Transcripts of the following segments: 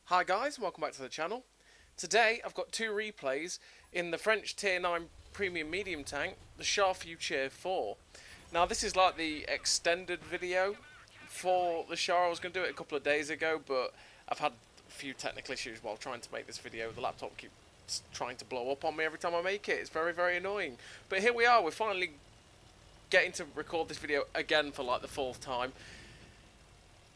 Hi guys, welcome back to the channel. Today I've got two replays in the French Tier 9 Premium Medium Tank, the Char Futur 4. Now this is like the extended video for the Char. I was going to do it a couple of days ago, but I've had a few technical issues while trying to make this video. The laptop keeps trying to blow up on me every time I make it. It's very, very annoying. But here we are, we're finally getting to record this video again for like the fourth time.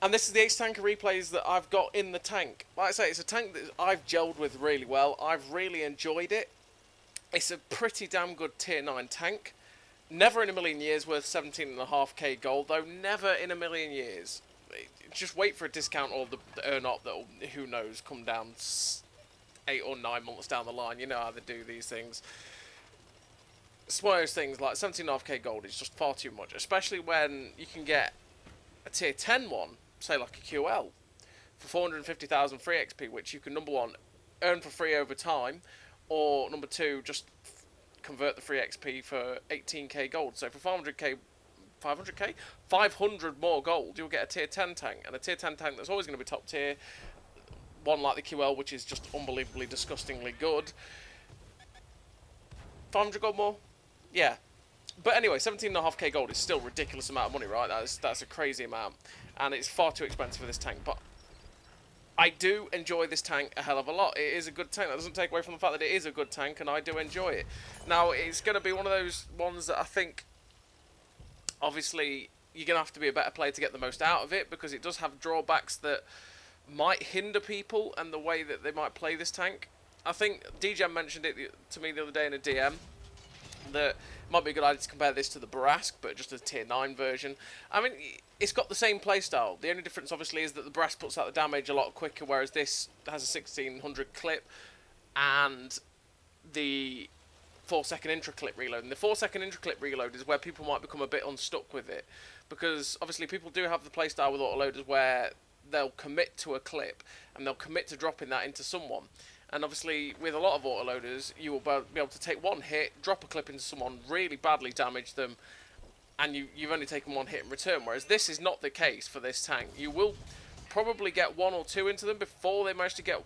And this is the Ace Tanker replays that I've got in the tank. Like I say, it's a tank that I've gelled with really well. I've really enjoyed it. It's a pretty damn good tier 9 tank. Never in a million years worth 17.5k gold, though. Never in a million years. Just wait for a discount or the earn up that'll, who knows, come down 8 or 9 months down the line. You know how they do these things. It's one of those things, like 17.5k gold is just far too much. Especially when you can get a tier 10 one, say like a QL, for 450,000 free XP, which you can, number one, earn for free over time, or number two, just convert the free XP for 18k gold. So for 500 more gold, you'll get a tier 10 tank, and a tier 10 tank that's always going to be top tier. One like the QL, which is just unbelievably, disgustingly good. 500 gold more? Yeah. But anyway, 17.5k gold is still a ridiculous amount of money, right? That's a crazy amount, and it's far too expensive for this tank. But I do enjoy this tank a hell of a lot. It is a good tank. That doesn't take away from the fact that it is a good tank, and I do enjoy it. Now, it's going to be one of those ones that I think, obviously, you're going to have to be a better player to get the most out of it, because it does have drawbacks that might hinder people and the way that they might play this tank. I think DJ mentioned it to me the other day in a DM, that it might be a good idea to compare this to the Barask, but just a tier 9 version. I mean, it's got the same playstyle. The only difference, obviously, is that the Barask puts out the damage a lot quicker, whereas this has a 1600 clip and the 4-second intra-clip reload. And the 4-second intra-clip reload is where people might become a bit unstuck with it, because obviously people do have the playstyle with autoloaders where they'll commit to a clip and they'll commit to dropping that into someone. And obviously, with a lot of autoloaders, you will be able to take one hit, drop a clip into someone, really badly damage them, and you've only taken one hit in return. Whereas this is not the case for this tank. You will probably get 1 or 2 into them before they manage to get...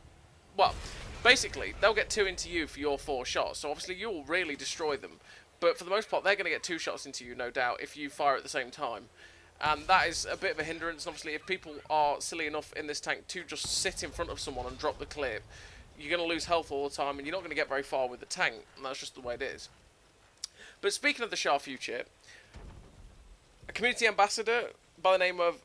Well, basically, they'll get 2 into you for your 4 shots, so obviously you will really destroy them. But for the most part, they're going to get 2 shots into you, no doubt, if you fire at the same time. And that is a bit of a hindrance. And obviously, if people are silly enough in this tank to just sit in front of someone and drop the clip, you're going to lose health all the time, and you're not going to get very far with the tank, and that's just the way it is. But speaking of the Char Futur, a community ambassador by the name of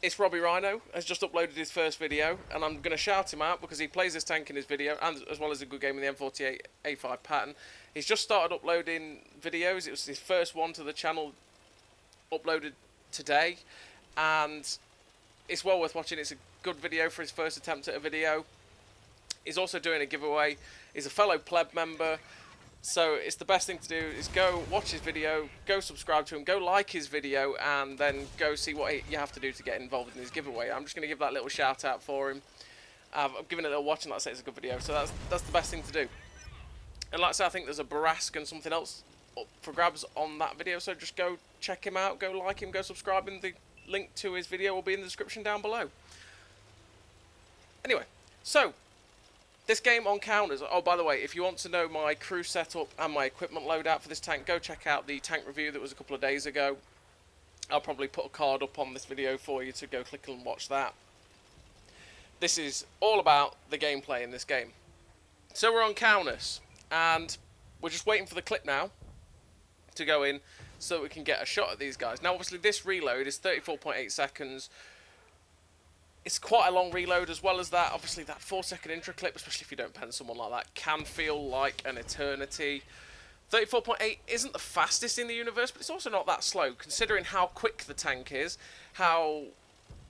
It's Robbie Rhino has just uploaded his first video, and I'm going to shout him out because he plays this tank in his video, and as well as a good game in the M48A5 pattern. He's just started uploading videos. It was his first one to the channel, uploaded today, and it's well worth watching. It's a good video for his first attempt at a video. He's also doing a giveaway. He's a fellow pleb member, so it's the best thing to do is go watch his video, go subscribe to him, go like his video, and then go see what you have to do to get involved in his giveaway. I'm just going to give that little shout out for him. I've given it a little watch, and like I say, it's a good video, so that's the best thing to do. And like I say, I think there's a Barask and something else up for grabs on that video, so just go check him out, go like him, go subscribe him. The link to his video will be in the description down below. Anyway, so this game on counters. Oh, by the way, if you want to know my crew setup and my equipment loadout for this tank, go check out the tank review that was a couple of days ago. I'll probably put a card up on this video for you to go click and watch that. This is all about the gameplay in this game. So we're on counters, and we're just waiting for the clip now to go in so that we can get a shot at these guys. Now, obviously, this reload is 34.8 seconds. It's quite a long reload. As well as that, obviously that 4-second intro clip, especially if you don't pen someone like that, can feel like an eternity. 34.8 isn't the fastest in the universe, but it's also not that slow, considering how quick the tank is, how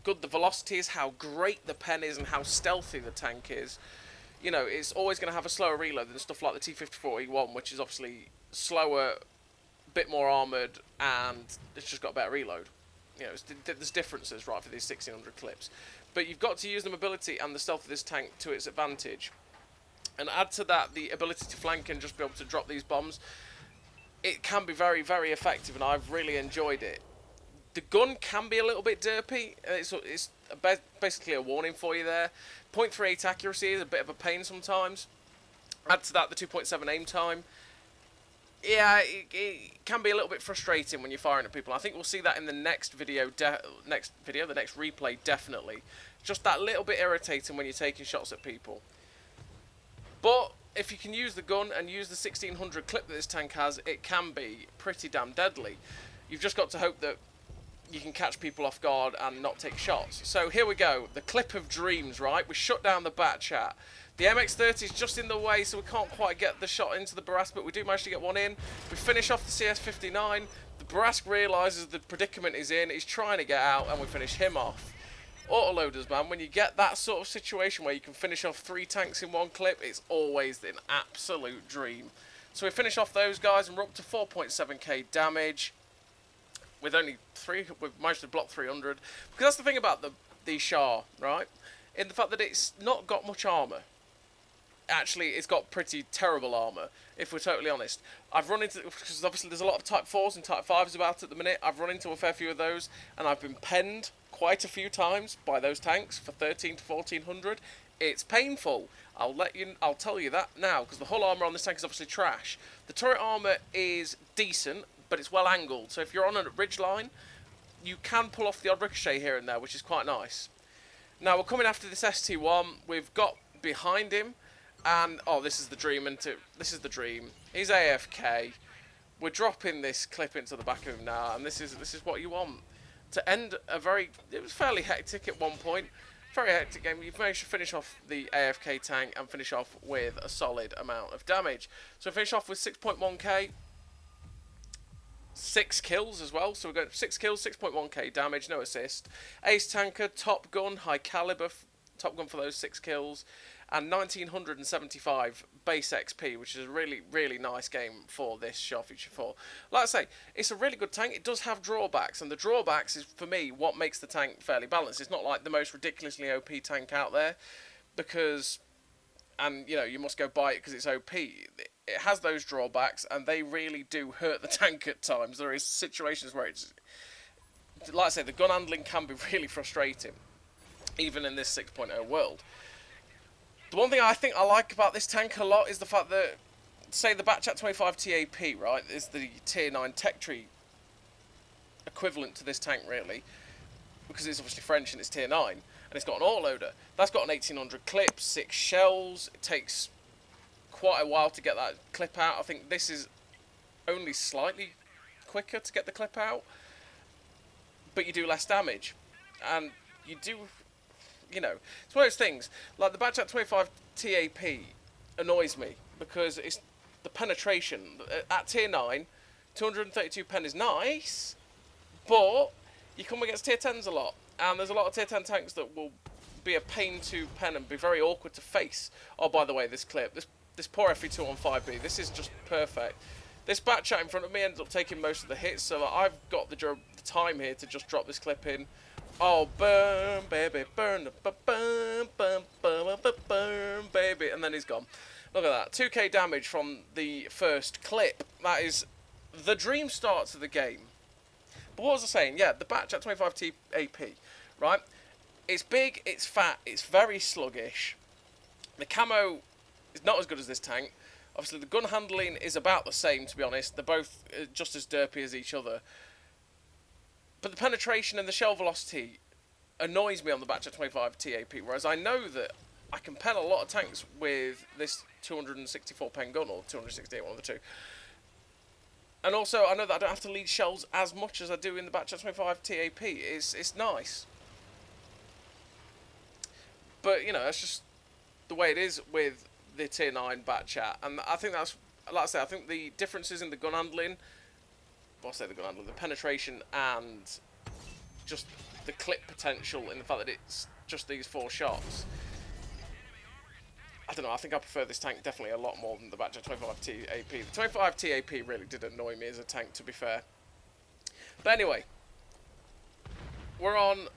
good the velocity is, how great the pen is, and how stealthy the tank is. You know, it's always going to have a slower reload than stuff like the T-54E1, which is obviously slower, a bit more armoured, and it's just got a better reload. You know, there's differences, right, for these 1600 clips. But you've got to use the mobility and the stealth of this tank to its advantage. And add to that the ability to flank and just be able to drop these bombs. It can be very, very effective, and I've really enjoyed it. The gun can be a little bit derpy. It's basically a warning for you there. 0.38 accuracy is a bit of a pain sometimes. Add to that the 2.7 aim time. Yeah, it can be a little bit frustrating when you're firing at people. I think we'll see that in the next video, the next replay, definitely. Just that little bit irritating when you're taking shots at people. But if you can use the gun and use the 1600 clip that this tank has, it can be pretty damn deadly. You've just got to hope that you can catch people off guard and not take shots. So here we go, the clip of dreams, right? We shut down the bat chat. The MX-30 is just in the way, so we can't quite get the shot into the Barask, but we do manage to get one in. We finish off the CS-59. The Barask realises the predicament is in, he's trying to get out, and we finish him off. Autoloaders, man, when you get that sort of situation where you can finish off 3 tanks in one clip, it's always an absolute dream. So we finish off those guys, and we're up to 4.7k damage. With only 3, we've managed to block 300. Because that's the thing about the Char, right? In the fact that it's not got much armour. Actually, it's got pretty terrible armour, if we're totally honest. I've run into, because obviously there's a lot of Type 4s and Type 5s about at the minute, I've run into a fair few of those, and I've been penned quite a few times by those tanks for 13 to 1400. It's painful. I'll tell you that now, because the hull armour on this tank is obviously trash. The turret armour is decent, but it's well angled, so if you're on a ridge line, you can pull off the odd ricochet here and there, which is quite nice. Now we're coming after this ST1. We've got behind him, and oh, this is the dream. This is the dream. He's AFK. We're dropping this clip into the back of him now, and this is what you want to end a very. It was fairly hectic at one point. Very hectic game. You've managed to finish off the AFK tank and finish off with a solid amount of damage. So finish off with 6.1k. 6 kills as well, so we've got 6 kills, 6.1k damage, no assist. Ace Tanker, Top Gun, High Caliber, Top Gun for those 6 kills, and 1975 base XP, which is a really, really nice game for this Char Futur 4. Like I say, it's a really good tank. It does have drawbacks, and the drawbacks is, for me, what makes the tank fairly balanced. It's not like the most ridiculously OP tank out there, because, and, you know, you must go buy it because it's OP. It has those drawbacks, and they really do hurt the tank at times. There is situations where it's, like I say, the gun handling can be really frustrating, even in this 6.0 world. The one thing I think I like about this tank a lot is the fact that, say, the Batchat 25 TAP, right, is the tier 9 tech tree equivalent to this tank, really, because it's obviously French and it's tier 9, and it's got an autoloader. That's got an 1800 clip, 6 shells. It takes quite a while to get that clip out. I think this is only slightly quicker to get the clip out, but you do less damage, and you do, you know, it's one of those things, like the Batchat 25 TAP annoys me, because it's the penetration. At tier 9, 232 pen is nice, but you come against tier 10s a lot, and there's a lot of tier 10 tanks that will be a pain to pen and be very awkward to face. Oh, by the way, this clip, this poor FE2 on 5B, this is just perfect. This Batchat in front of me ends up taking most of the hits, so I've got the time here to just drop this clip in. Oh, burn, baby, burn, burn, burn, burn, burn, baby, and then he's gone. Look at that, 2k damage from the first clip. That is the dream start to the game. But what was I saying? Yeah, the Batchat 25 TAP, right? It's big, it's fat, it's very sluggish. The camo is not as good as this tank. Obviously, the gun handling is about the same, to be honest. They're both just as derpy as each other. But the penetration and the shell velocity annoys me on the Batchat 25 TAP, whereas I know that I can pen a lot of tanks with this 264 pen gun, or 268, one of the two. And also, I know that I don't have to lead shells as much as I do in the Batchat 25 TAP. It's nice. But, you know, that's just the way it is with the tier 9 Batchat. And I think that's, like I say, I think the differences in the gun handling, well, I say the gun handling, the penetration and just the clip potential in the fact that it's just these 4 shots. I don't know, I think I prefer this tank definitely a lot more than the Batchat 25 TAP. The 25 TAP really did annoy me as a tank, to be fair. But anyway, we're on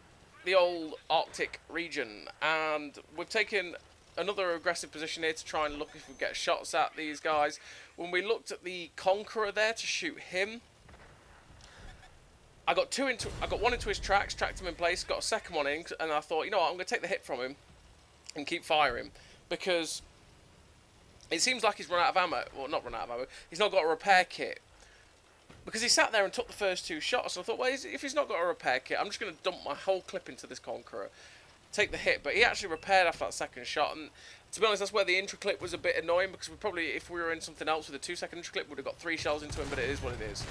the old Arctic region, and we've taken another aggressive position here to try and look if we get shots at these guys. When we looked at the Conqueror there to shoot him, I got one into his tracks, tracked him in place, got a second one in, and I thought, you know what, I'm going to take the hit from him and keep firing, because it seems like he's run out of ammo. Well, not run out of ammo. He's not got a repair kit. Because he sat there and took the first 2 shots, and I thought, well, if he's not got a repair kit, I'm just going to dump my whole clip into this Conqueror, take the hit. But he actually repaired after that second shot, and to be honest, that's where the intro clip was a bit annoying, because we probably, if we were in something else with a 2-second intro clip, we would have got 3 shells into him, but it is what it is.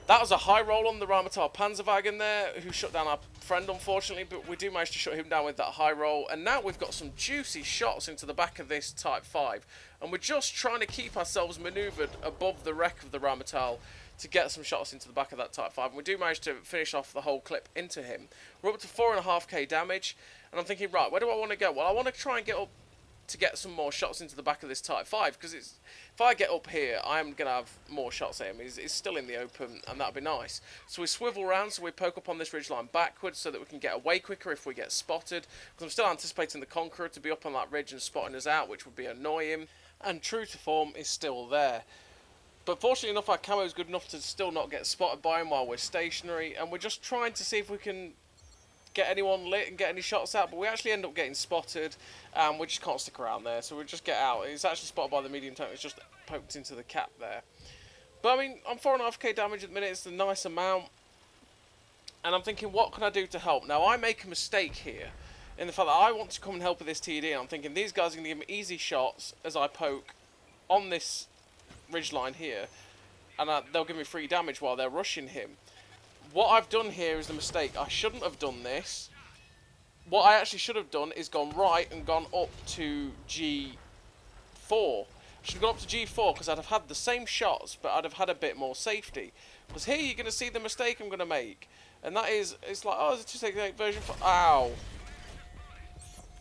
That was a high roll on the Rheinmetall Panzerwagen there, who shut down our friend, unfortunately, but we do manage to shut him down with that high roll. And now we've got some juicy shots into the back of this Type 5. And we're just trying to keep ourselves manoeuvred above the wreck of the Rheinmetall to get some shots into the back of that Type 5. And we do manage to finish off the whole clip into him. We're up to 4.5k damage. And I'm thinking, right, where do I want to go? Well, I want to try and get up to get some more shots into the back of this Type 5, because if I get up here, I'm going to have more shots at him. He's still in the open, and that'll be nice. So we swivel around, so we poke up on this ridgeline backwards so that we can get away quicker if we get spotted, because I'm still anticipating the Conqueror to be up on that ridge and spotting us out, which would be annoying. And true to form, is still there. But fortunately enough, our camo is good enough to still not get spotted by him while we're stationary, and we're just trying to see if we can get anyone lit and get any shots out, but we actually end up getting spotted, and we just can't stick around there, so we just get out. It's actually spotted by the medium tank, it's just poked into the cap there. But I mean, I'm 4.5k damage at the minute, it's a nice amount, and I'm thinking, what can I do to help? Now, I make a mistake here, in the fact that I want to come and help with this TD, and I'm thinking these guys are going to give me easy shots as I poke on this ridgeline here, and they'll give me free damage while they're rushing him. What I've done here is the mistake. I shouldn't have done this. What I actually should have done is gone right and gone up to G4. I should have gone up to G4 because I'd have had the same shots, but I'd have had a bit more safety. Because here you're going to see the mistake I'm going to make. And that is, it's like, oh, it's a 268 version 4. Ow.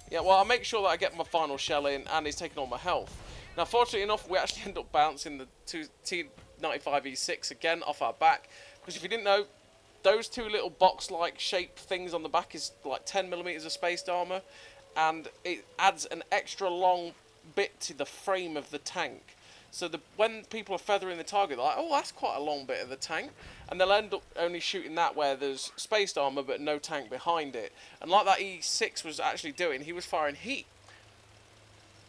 Yeah, well, I'll make sure that I get my final shell in, and he's taking all my health. Now, fortunately enough, we actually end up bouncing the T95E6 again off our back. Because if you didn't know, those 2 little box-like shaped things on the back is like 10mm of spaced armour, and it adds an extra long bit to the frame of the tank. So when people are feathering the target, they're like, oh, that's quite a long bit of the tank, and they'll end up only shooting that where there's spaced armour but no tank behind it. And like that E6 was actually doing, he was firing heat.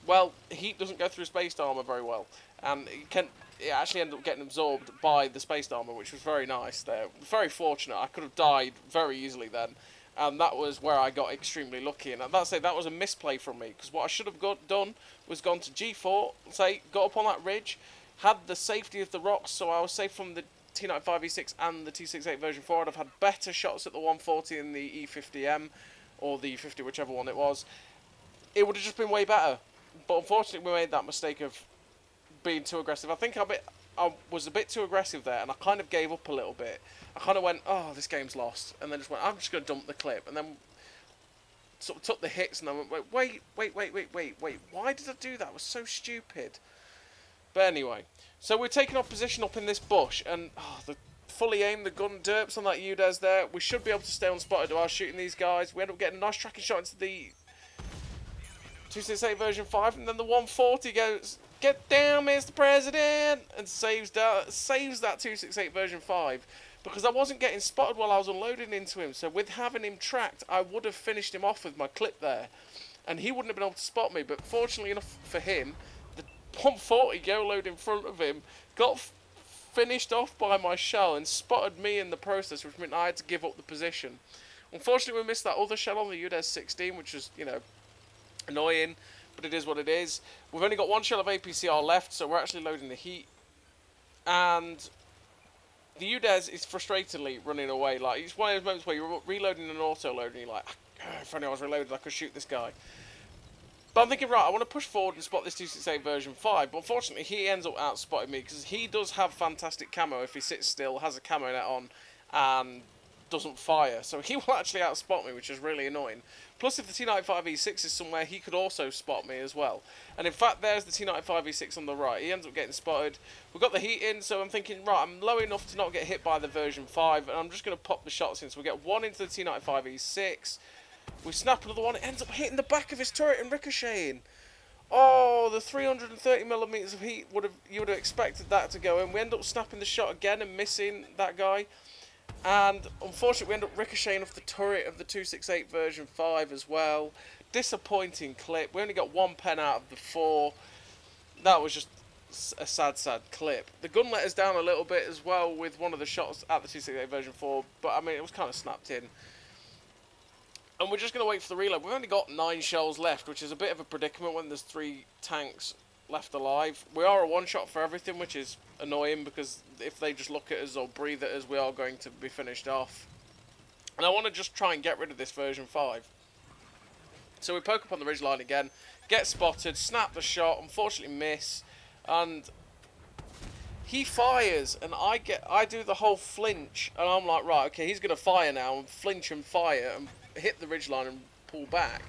Well, heat doesn't go through spaced armour very well, and it actually ended up getting absorbed by the spaced armour, which was very nice there. Very fortunate. I could have died very easily then, and that was where I got extremely lucky. And I'd say that was a misplay from me, because what I should have done was gone to G4, got up on that ridge, had the safety of the rocks, so I was safe from the T95E6 and the T68 version 4. I'd have had better shots at the 140 and the E50M, or the E50, whichever one it was. It would have just been way better. But unfortunately, we made that mistake of being too aggressive. I think I was a bit too aggressive there, and I kind of gave up a little bit. I kind of went, oh, this game's lost, and then just went, I'm just going to dump the clip, and then sort of took the hits, and then went, wait, why did I do that? It was so stupid. But anyway, so we're taking our position up in this bush, and the fully aimed the gun derps on that UDES there. We should be able to stay unspotted while shooting these guys. We end up getting a nice tracking shot into the 268 version 5, and then the 140 goes, get down, Mr. President, and saves that 268 version 5, because I wasn't getting spotted while I was unloading into him. So with having him tracked, I would have finished him off with my clip there, and he wouldn't have been able to spot me. But fortunately enough for him, the 140 go load in front of him got finished off by my shell and spotted me in the process, which meant I had to give up the position. Unfortunately, we missed that other shell on the UDES 16, which was, you know, annoying, but it is what it is. We've only got 1 shell of APCR left, so we're actually loading the heat, and the UDES is frustratingly running away. Like, it's one of those moments where you're reloading an auto load and you're like, if only I was reloaded, I could shoot this guy. But I'm thinking, right, I want to push forward and spot this 268 version 5, but unfortunately he ends up outspotting me, because he does have fantastic camo if he sits still, has a camo net on, and doesn't fire. So he will actually outspot me, which is really annoying. Plus, if the T95E6 is somewhere, he could also spot me as well. And in fact, there's the T95E6 on the right. He ends up getting spotted. We've got the heat in, so I'm thinking, right, I'm low enough to not get hit by the version 5, and I'm just going to pop the shots in. So we get 1 into the T95E6. We snap another one. It ends up hitting the back of his turret and ricocheting. Oh, the 330mm of heat, you would have expected that to go in. We end up snapping the shot again and missing that guy. And unfortunately we end up ricocheting off the turret of the 268 version 5 as well. Disappointing clip. We only got 1 pen out of the 4. That was just a sad clip. The gun let us down a little bit as well with one of the shots at the 268 version 4, but I mean it was kind of snapped in. And we're just going to wait for the reload. We've only got 9 shells left, which is a bit of a predicament when there's 3 tanks left alive. We are a one-shot for everything, which is annoying, because if they just look at us or breathe at us, we are going to be finished off. And I want to just try and get rid of this version 5. So we poke up on the ridgeline again, get spotted, snap the shot, unfortunately miss, and he fires, and I do the whole flinch, and I'm like, right, okay, he's going to fire now, and flinch and fire, and hit the ridgeline and pull back.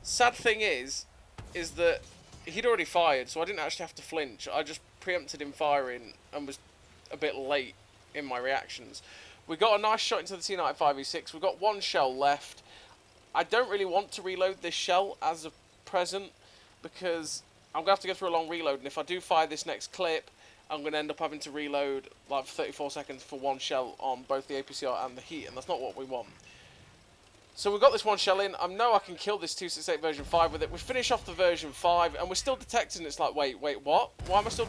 Sad thing is that he'd already fired, so I didn't actually have to flinch. I just preempted him firing and was a bit late in my reactions. We got a nice shot into the T95E6. We've got 1 shell left. I don't really want to reload this shell as of present, because I'm going to have to go through a long reload, and if I do fire this next clip, I'm going to end up having to reload like 34 seconds for 1 shell on both the APCR and the heat, and that's not what we want. So we've got this 1 shell in. I know I can kill this 268 version 5 with it. We finish off the version 5, and we're still detecting. It's like, wait, what? Why am I still...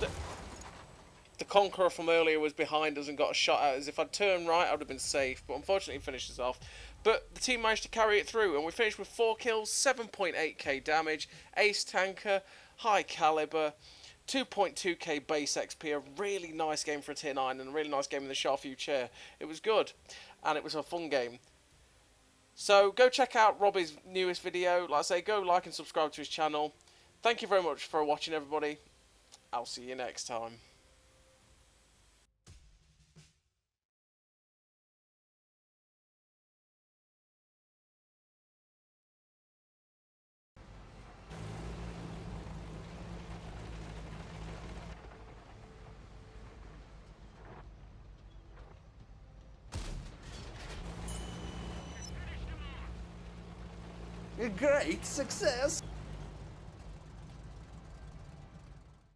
The Conqueror from earlier was behind us and got a shot at us. If I'd turned right, I would have been safe, but unfortunately he finished us off. But the team managed to carry it through, and we finished with 4 kills, 7.8k damage, ace tanker, high caliber, 2.2k base XP, a really nice game for a tier 9, and a really nice game in the Char Futur. It was good, and it was a fun game. So go check out Robbie's newest video. Like I say, go like and subscribe to his channel. Thank you very much for watching, everybody. I'll see you next time. A great success!